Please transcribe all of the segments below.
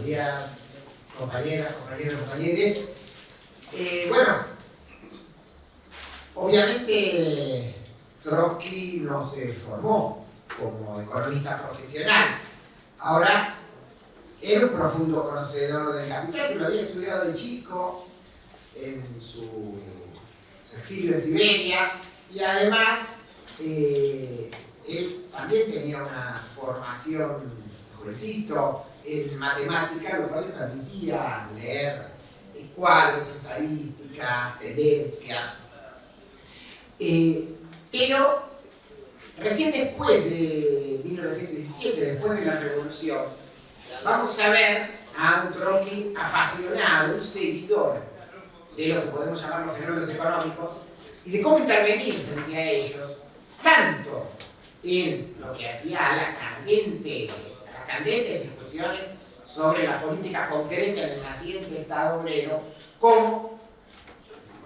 días, compañeras, compañeros, compañeros. Bueno, obviamente Trotsky no se formó como economista profesional. Ahora, era un profundo conocedor del capital, que lo había estudiado de chico en su exilio en Siberia, y además él también tenía una formación, jovencito, en matemática, lo cual le permitía leer cuadros, estadísticas, tendencias. Pero recién después de 1917, después de la Revolución, vamos a ver a un Trotsky apasionado, un seguidor de lo que podemos llamar los fenómenos económicos y de cómo intervenir frente a ellos, tanto en lo que hacía a las candentes discusiones sobre la política concreta en el naciente Estado obrero, como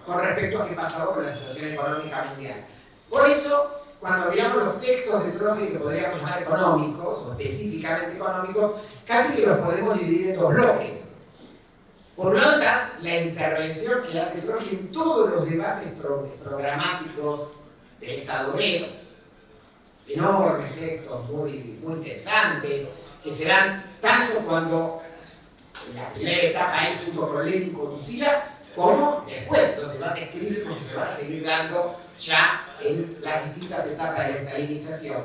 con respecto a qué pasaba con la situación económica mundial. Por eso, cuando miramos los textos de Trotsky que podríamos llamar económicos, o específicamente económicos, casi que los podemos dividir en dos bloques. Por un lado está la intervención que hace Trotsky en todos los debates programáticos del Estado obrero. Enormes textos muy interesantes, que se dan tanto cuando en la primera etapa él junto con Lenin conducía, como después los debates críticos que se van a seguir dando ya en las distintas etapas de la estalinización.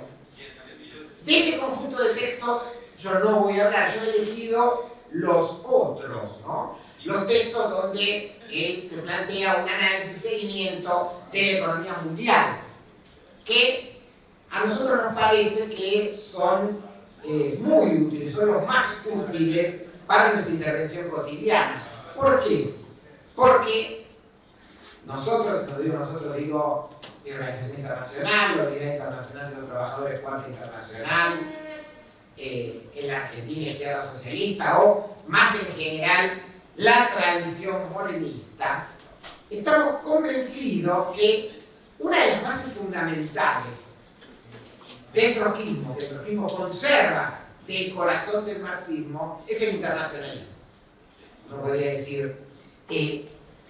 De ese conjunto de textos yo no voy a hablar, yo he elegido los otros, ¿no? Los textos donde él se plantea un análisis y seguimiento de la economía mundial, que a nosotros nos parece que son muy útiles, son los más útiles para nuestra intervención cotidiana. ¿Por qué? Porque nosotros, cuando digo nosotros, digo la Organización Internacional, la Unidad Internacional de los Trabajadores Cuanta Internacional, en la Argentina Izquierda Socialista, o más en general la tradición morenista, estamos convencidos que una de las bases fundamentales del trotskismo, que el trotskismo conserva del corazón del marxismo, es el internacionalismo. No podría decir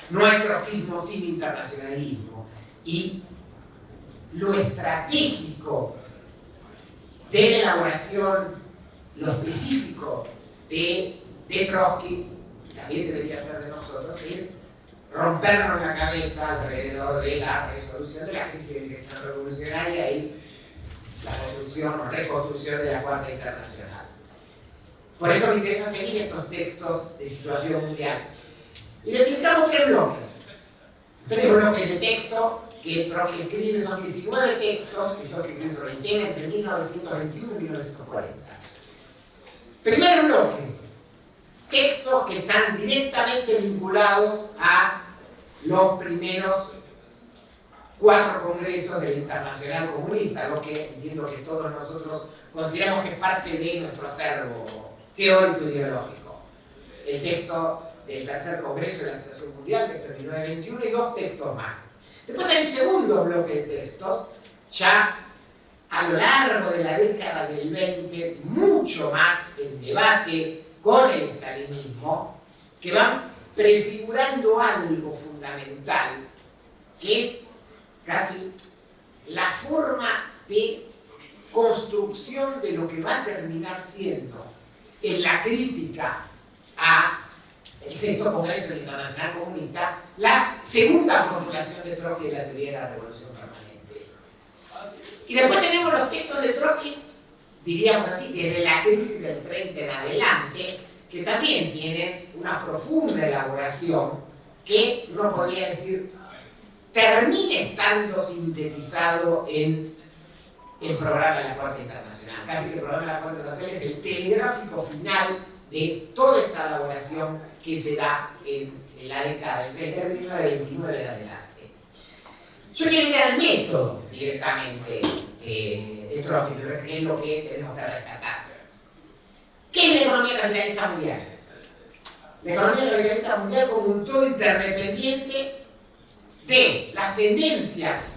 no hay trotskismo sin internacionalismo, y lo estratégico de la elaboración, lo específico de Trotsky, también debería ser de nosotros, es rompernos la cabeza alrededor de la resolución de la crisis de dirección revolucionaria y la construcción o reconstrucción de la Cuarta Internacional. Por eso me interesa seguir estos textos de situación mundial. Identificamos tres bloques de texto que Trotsky escribe, son 19 textos que Trotsky escribe sobre el tema entre 1921 y 1940. Primer bloque, textos que están directamente vinculados a los primeros 4 congresos de la Internacional Comunista, lo que entiendo que todos nosotros consideramos que es parte de nuestro acervo teórico ideológico. El texto del tercer congreso de la Situación Mundial, texto de 1921, y 2 textos más. Después hay un segundo bloque de textos, ya a lo largo de la década del 20, mucho más en debate con el estalinismo, que van prefigurando algo fundamental, que es casi la forma de construcción de lo que va a terminar siendo en la crítica a el sexto Congreso de la Internacional Comunista, la segunda formulación de Trotsky de la teoría de la revolución permanente. Y después tenemos los textos de Trotsky, diríamos así, desde la crisis del 30 en adelante, que también tienen una profunda elaboración que uno podría decir termina estando sintetizado en el programa de la Cuarta Internacional. Casi que el programa de la Cuarta Internacional es el telegráfico final de toda esa elaboración que se da en la década del 30, de 1929 en adelante. Yo quiero ir al método directamente de Trotsky, que es lo que tenemos que rescatar. ¿Qué es la economía capitalista mundial? La economía capitalista mundial como un todo interdependiente de las tendencias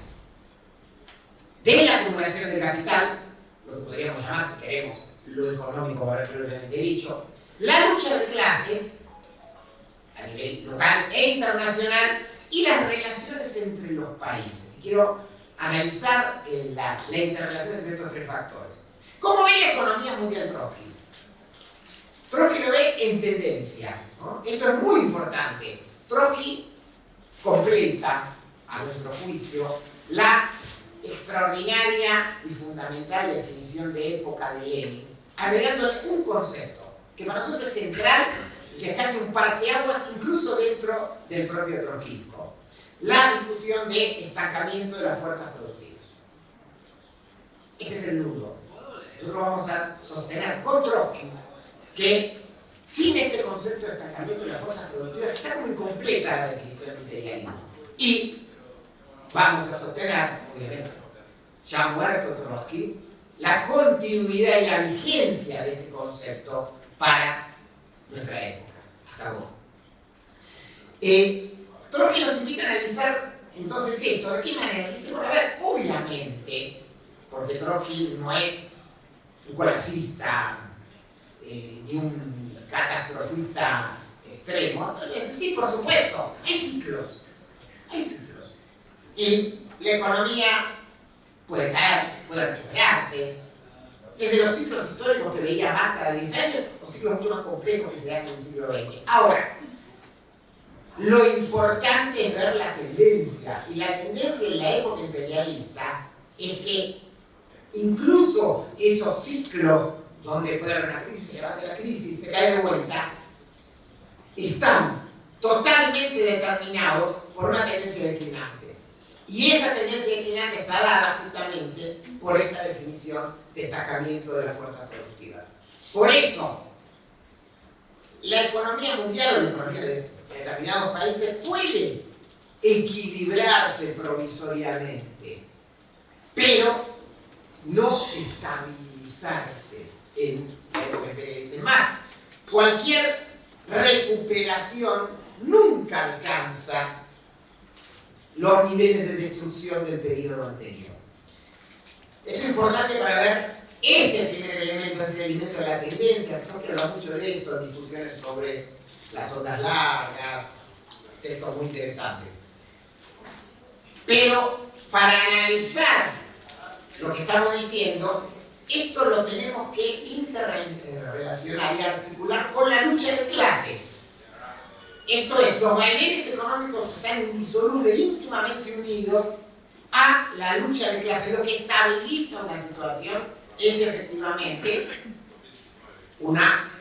de la acumulación del capital, lo que podríamos llamar, si queremos, lo económico propiamente dicho, la lucha de clases a nivel local e internacional y las relaciones entre los países. Y quiero analizar la interrelación entre estos tres factores. ¿Cómo ve la economía mundial Trotsky? Trotsky lo ve en tendencias, ¿no? Esto es muy importante. Trotsky completa, a nuestro juicio, la extraordinaria y fundamental definición de época de Lenin, agregándole un concepto que para nosotros es central y que es casi un parteaguas incluso dentro del propio trotskismo: la discusión de estancamiento de las fuerzas productivas. Este es el nudo. Nosotros vamos a sostener con Trotsky que sin este concepto de estancamiento de las fuerzas productivas está como incompleta la definición de imperialismo. Y vamos a sostener, obviamente, ya muerto Trotsky, la continuidad y la vigencia de este concepto para nuestra época, hasta ahora. Trotsky nos invita a analizar entonces esto. ¿De qué manera? Dice, bueno, a ver, obviamente, porque Trotsky no es un colapsista ni un catastrofista extremo. Sí, por supuesto, hay ciclos. Hay ciclos. Y la economía puede caer, puede recuperarse. Desde los ciclos históricos que veía Marx cada 10 años, o ciclos mucho más complejos que se dan en el siglo XX. Ahora, lo importante es ver la tendencia. Y la tendencia en la época imperialista es que incluso esos ciclos donde puede haber una crisis, se levanta la crisis, se cae de vuelta, están totalmente determinados por una tendencia declinante. Y esa tendencia declinante está dada justamente por esta definición de estancamiento de las fuerzas productivas. Por eso, la economía mundial o la economía de determinados países puede equilibrarse provisoriamente, pero no estabilizarse en la época imperialista. Es más, cualquier recuperación nunca alcanza los niveles de destrucción del periodo anterior. Esto es importante para ver el primer elemento, es el elemento de la tendencia. No quiero hablar mucho de esto en discusiones sobre las ondas largas, textos muy interesantes. Pero para analizar lo que estamos diciendo, esto lo tenemos que interrelacionar y articular con la lucha de clases. Esto es, los vaivenes económicos están indisolubles, íntimamente unidos a la lucha de clases. Lo que estabiliza una situación es efectivamente una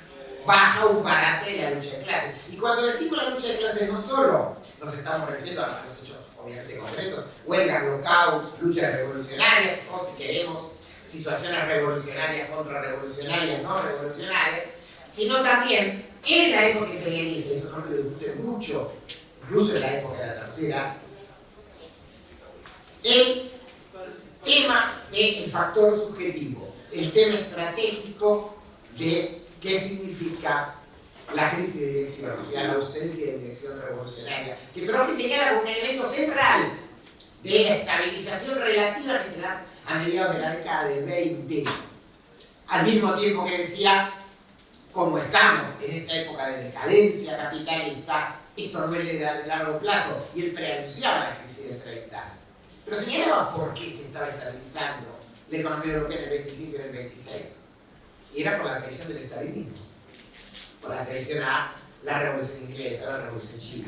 baja, un parate de la lucha de clases. Y cuando decimos la lucha de clases, no solo nos estamos refiriendo a los hechos obviamente concretos, huelgas, lockouts, luchas revolucionarias, o si queremos, situaciones revolucionarias, contrarrevolucionarias, no revolucionarias, sino también en la época imperialista, y esto no lo discuten mucho, incluso en la época de la tercera, el tema del factor subjetivo, el tema estratégico de qué significa la crisis de dirección, o sea, la ausencia de dirección revolucionaria, que Trotsky señala como un elemento central de la estabilización relativa que se da a mediados de la década del 20, al mismo tiempo que decía, como estamos en esta época de decadencia capitalista, esto no es de largo plazo, y él preanunciaba la crisis del 30. Pero señalaba por qué se estaba estabilizando la economía europea en el 25 y en el 26. Y era por la traición del estalinismo, por la traición a la revolución inglesa, a la revolución china.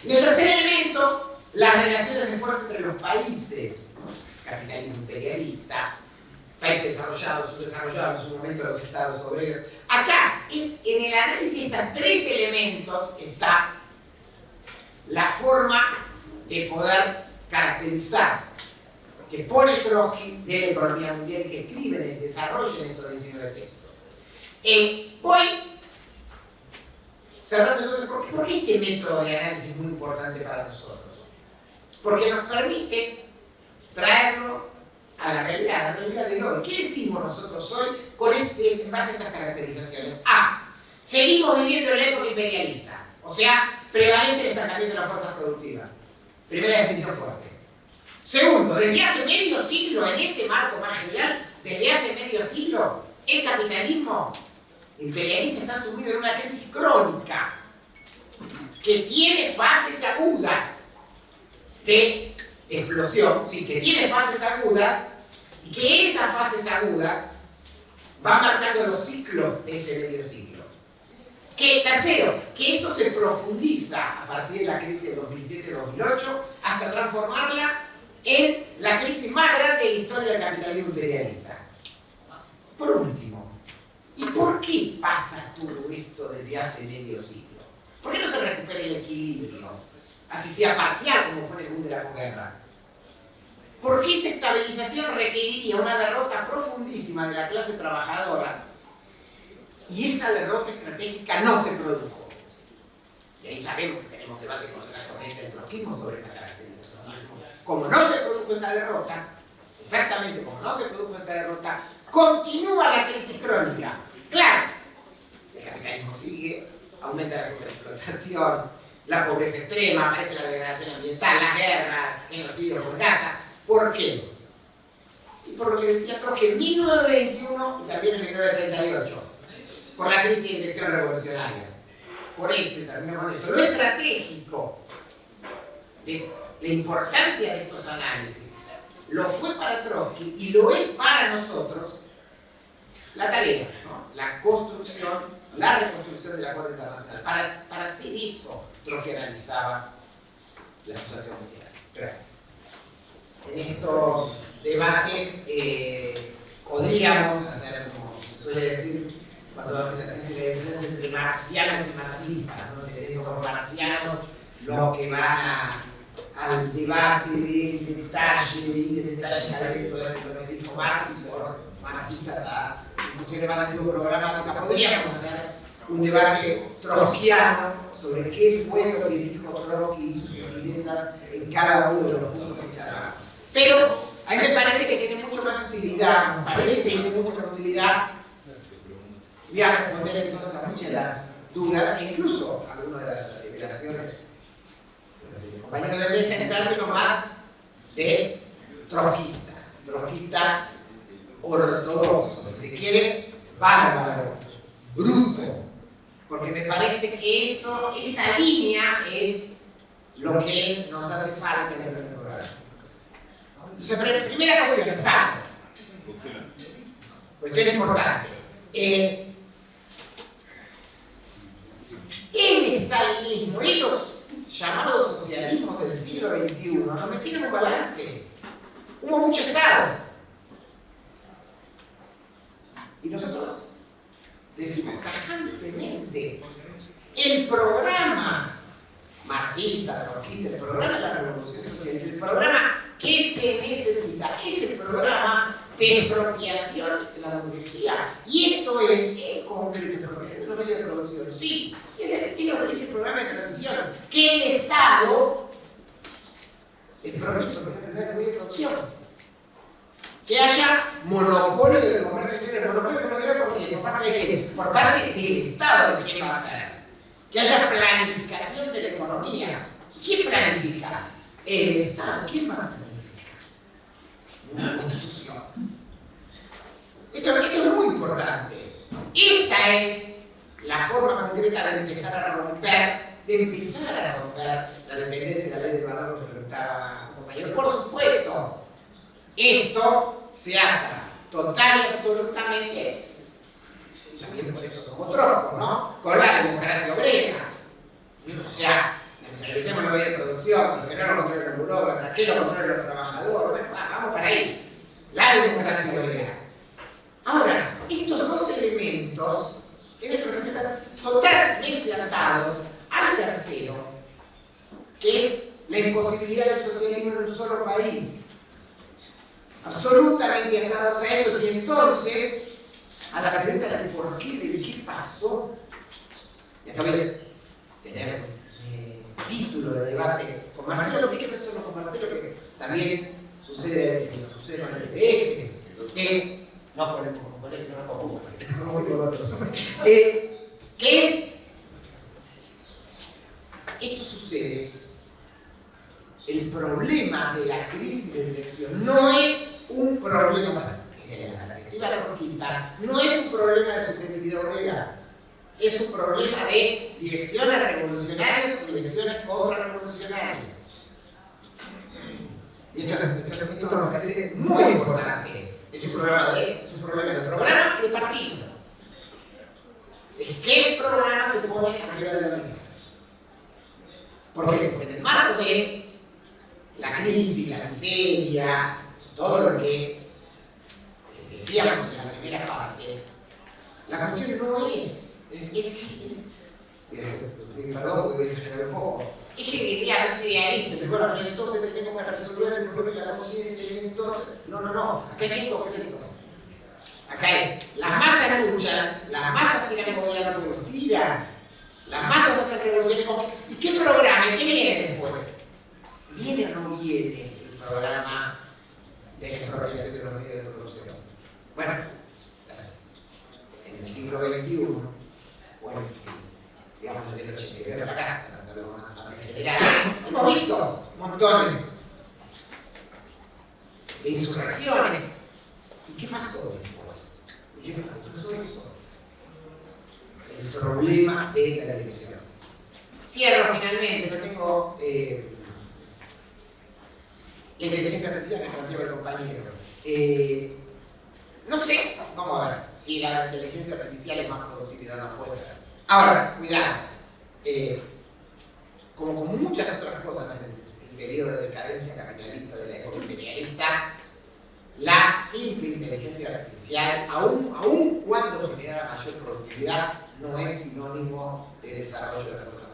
Y el tercer elemento, las relaciones de fuerza entre los países, capitalismo imperialista, países desarrollados, subdesarrollados, en su momento los estados obreros. Acá, en el análisis de estos tres elementos, está la forma de poder caracterizar que pone Trotsky de la economía mundial y que escriben, desarrollen estos 19 textos. Voy cerrando entonces, ¿por qué este método de análisis es muy importante para nosotros? Porque nos permite traerlo a la realidad de hoy. ¿Qué decimos nosotros hoy en base a estas caracterizaciones? A. Seguimos viviendo en la época imperialista, o sea, prevalece el estancamiento de las fuerzas productivas. Primera definición fuerte. Segundo, desde hace medio siglo, en ese marco más general, desde hace medio siglo, el capitalismo imperialista está sumido en una crisis crónica que tiene fases agudas de explosión, sí, que tiene fases agudas y que esas fases agudas van marcando los ciclos de ese medio siglo. Que, tercero, que esto se profundiza a partir de la crisis de 2007-2008 hasta transformarla en la crisis más grande de la historia del capitalismo imperialista. Por último, ¿y por qué pasa todo esto desde hace medio siglo? ¿Por qué no se recupera el equilibrio? Así sea parcial, como fue en el boom de la posguerra. ¿Por qué esa estabilización requeriría una derrota profundísima de la clase trabajadora? Y esa derrota estratégica no se produjo. Y ahí sabemos que tenemos debate con otra corriente del trotskismo sobre esa caracterización. Como no se produjo esa derrota, exactamente como no se produjo esa derrota, continúa la crisis crónica. Claro, el capitalismo sigue, aumenta la sobreexplotación, la pobreza extrema, aparece la degradación ambiental, las guerras, genocidios por Gaza. ¿Por qué? Y por lo que decía Trotsky en 1921 y también en 1938, por la crisis de dirección revolucionaria. Por eso termino con esto. Lo estratégico de la importancia de estos análisis lo fue para Trotsky y lo es para nosotros la tarea, ¿no? La construcción, la reconstrucción del acuerdo internacional. Para hacer eso, Trotsky analizaba la situación mundial. Gracias. En estos debates podríamos hacer, como se suele decir, cuando hacen la ciencia de la diferencia entre marcianos y marxistas, ¿no? Entendiendo por marcianos los que van al debate del detalle académico de lo que dijo Marx y por marxistas a discusiones más antiguo-programáticas. Podríamos hacer un debate trotskiano sobre qué fue lo que dijo Trotsky y sus sutilezas en cada uno de los puntos que charlamos. Pero a mí me parece que tiene mucho más utilidad, voy a responder entonces a muchas de las dudas e incluso a algunas de las aseveraciones del compañero de mesa en términos más de trotskista ortodoxo, si se quiere, bárbaro, bruto, porque me parece que esa línea es lo que nos hace falta en el programa. Entonces, primera cuestión, Estado. Cuestión importante. El estalinismo y los llamados socialismos del siglo XXI nos metieron un balance. Hubo mucho Estado. Y nosotros decimos tajantemente, el programa marxista, trotskista, el programa de la revolución social, el programa que se necesita, es el programa de expropiación de la burguesía. Y esto es, en concreto, expropiación de los medios de producción. Sí, es lo que dice el programa de transición, que el Estado expropie los medios de producción. Que haya monopolio del comercio exterior. ¿Monopolio del comercio exterior por parte de quién? Por parte del Estado, ¿de quién va a ser? Que haya planificación de la economía. ¿Quién planifica? El Estado. ¿Quién va a planificar? Una constitución. Esto es muy importante. Esta es la forma concreta de empezar a romper la dependencia de la ley del valor que preguntaba un compañero. Por supuesto, esto se ata total y absolutamente, y también por esto somos troncos, ¿no?, con la democracia obrera. O sea, nacionalicemos los medios de producción, que no lo controlen los burócratas, que lo controlen los trabajadores. Bueno, vamos para ahí. La democracia obrera. Ahora, estos dos elementos en el programa están totalmente atados al tercero, que es la imposibilidad del socialismo en un solo país. Absolutamente atados a esto. Y entonces, a la pregunta del por qué, del qué pasó, y acá voy a tener título de debate con Marcelo, no sé qué pasó con Marcelo, que también sucede con el EPS, no con él, no con otra persona, que es, esto sucede, el problema de la crisis de dirección no es un problema, Desde la perspectiva trotskista, no es un problema de subjetividad obrera, es un problema de direcciones revolucionarias o direcciones contrarrevolucionarias. Y esto me parece muy importante. Es un problema de programa y de partido. Es qué programa se pone arriba de la mesa. ¿Por qué? Porque en el marco de la crisis, la miseria, todo lo que decíamos en la primera parte, la cuestión no es perdón porque voy a exagerar un poco, es genial, es idealista, bueno, pero entonces tenemos que resolver el problema de la conciencia y entonces, no, acá es bien concreto. Acá es, las masas luchan, las masas tiran gobierno que los tiran, las masas hacen revoluciones. ¿Y qué programa? ¿Qué viene después? ¿Viene o no viene el programa de la expropiación de los medios de producción? Bueno, en el siglo XXI, bueno, digamos desde el 89 para acá, para hacerlo más en general, hemos visto montones de insurrecciones. ¿Y qué pasó después? ¿Y qué pasó? Pasó eso. El problema de la elección. Cierro finalmente, no tengo la inteligencia artificial que planteó el compañero. No sé, vamos a ver, si la inteligencia artificial es más productividad, no puede ser. Ahora, cuidado, como con muchas otras cosas en el periodo de decadencia capitalista de la época imperialista, la simple inteligencia artificial, aun cuando genera mayor productividad, no es sinónimo de desarrollo de la fuerza